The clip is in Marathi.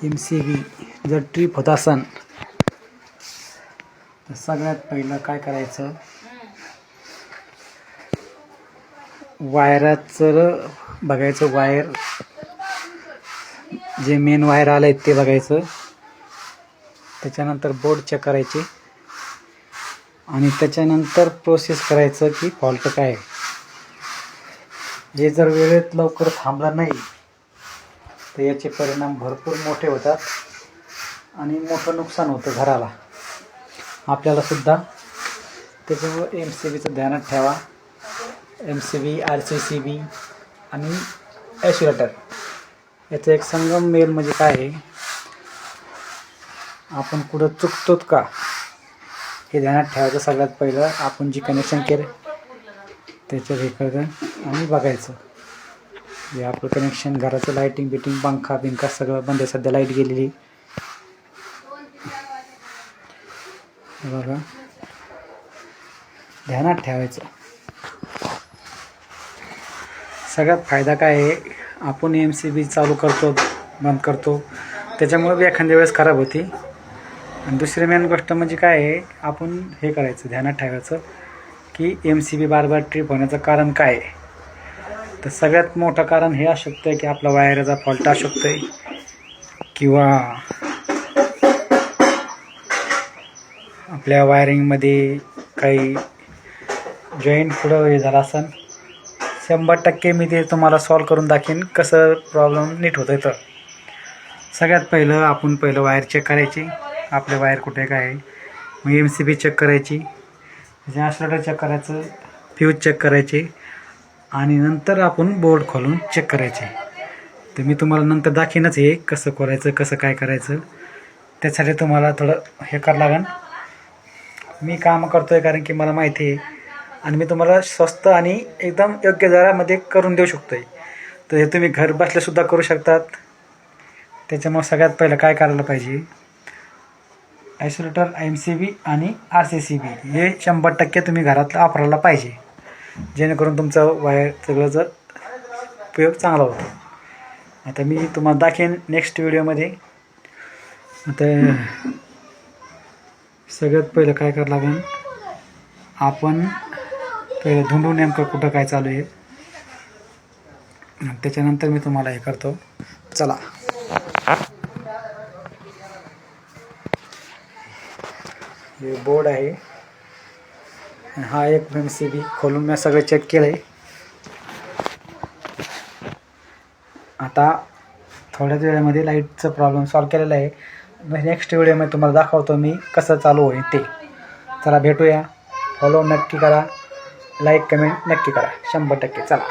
MCB जर ट्रिप होत असन तर सगळ्यात पहिलं काय करायचं, वायराचं बघायचं, वायर जे मेन वायर आले ते बघायचं, त्याच्यानंतर बोर्ड चेक करायचे आणि त्याच्यानंतर प्रोसेस करायचं की फॉल्ट काय आहे. हे जर वेळेत लवकर थांबला नाही तर याचे परिणाम भरपूर मोठे होतात आणि मोठं नुकसान होतं घराला, आपल्याला सुद्धा. त्याच्यामुळे MCBचं ध्यानात ठेवा. MCB, RCCB आणि ॲक्युएटर याचं एक संगम मेल म्हणजे काय आहे, आपण कुठं चुकतोत का हे ध्यानात ठेवायचं. सगळ्यात पहिलं आपण जे कनेक्शन केलं त्याच्यात हे करायचं आणि बघायचं. हे आपलं कनेक्शन, घराचं लाईटिंग बिटिंग, पंखा बिंखा सगळं बंद आहे, सध्या लाईट गेलेली बघा, ध्यानात ठेवायचं. सगळ्यात फायदा काय आहे, आपण MCB चालू करतो बंद करतो त्याच्यामुळे बी एखाद्या वेळेस खराब होती. आणि दुसरी मेन गोष्ट म्हणजे काय आहे, आपण हे करायचं, ध्यानात ठेवायचं की MCB बार बार ट्रिप होण्याचं कारण काय आहे. तर सगळ्यात मोठं कारण हे असू शकतं की आपला वायरचा फॉल्ट असू शकतो किंवा आपल्या वायरिंगमध्ये काही जॉईंट पुढं हे झालं असेल. 100% मी ते तुम्हाला सॉल्व करून दाखवेन कसं प्रॉब्लेम नीट होतं. तर सगळ्यात पहिलं आपण वायर चेक करायची, आपले वायर कुठे काय आहे. मग MCB चेक करायची, ॲक्युएटर चेक करायचं, फ्यूज चेक करायचे आणि नंतर आपण बोर्ड खोलून चेक करायचे. तर मी तुम्हाला नंतर दाखवेनच हे कसं करायचं, कसं काय करायचं. त्यासाठी तुम्हाला थोडं हे करावं लागेल. मी काम करतो आहे कारण की मला माहिती आहे आणि मी तुम्हाला स्वस्त आणि एकदम योग्य दरामध्ये करून देऊ शकतो आहे. तर हे तुम्ही घर बसल्यासुद्धा करू शकतात. त्याच्यामुळे सगळ्यात पहिलं काय करायला पाहिजे, ॲक्युएटर, MCB आणि RCCB हे 100% तुम्ही घरात वापरायला पाहिजे, जेणेकरून तुमचं वायर सगळंचा उपयोग चांगला होतो. आता मी तुम्हाला दाखवेन नेक्स्ट व्हिडिओमध्ये. आता सगळ्यात पहिलं काय करावं लागेल, आपण पहिलं धुंडून नेमकं कुठं काय चालू आहे, त्याच्यानंतर मी तुम्हाला हे करतो. चला, हे बोर्ड आहे, हा एक MCB खोलून मी सगळं चेक केलं आहे. आता थोड्याच वेळामध्ये लाईटचं प्रॉब्लेम सॉल्व केलेला आहे. नेक्स्ट व्हिडिओमध्ये तुम्हाला दाखवतो मी कसं चालू होईल ते. चला भेटूया. फॉलो नक्की करा, लाईक कमेंट नक्की करा 100%. चला.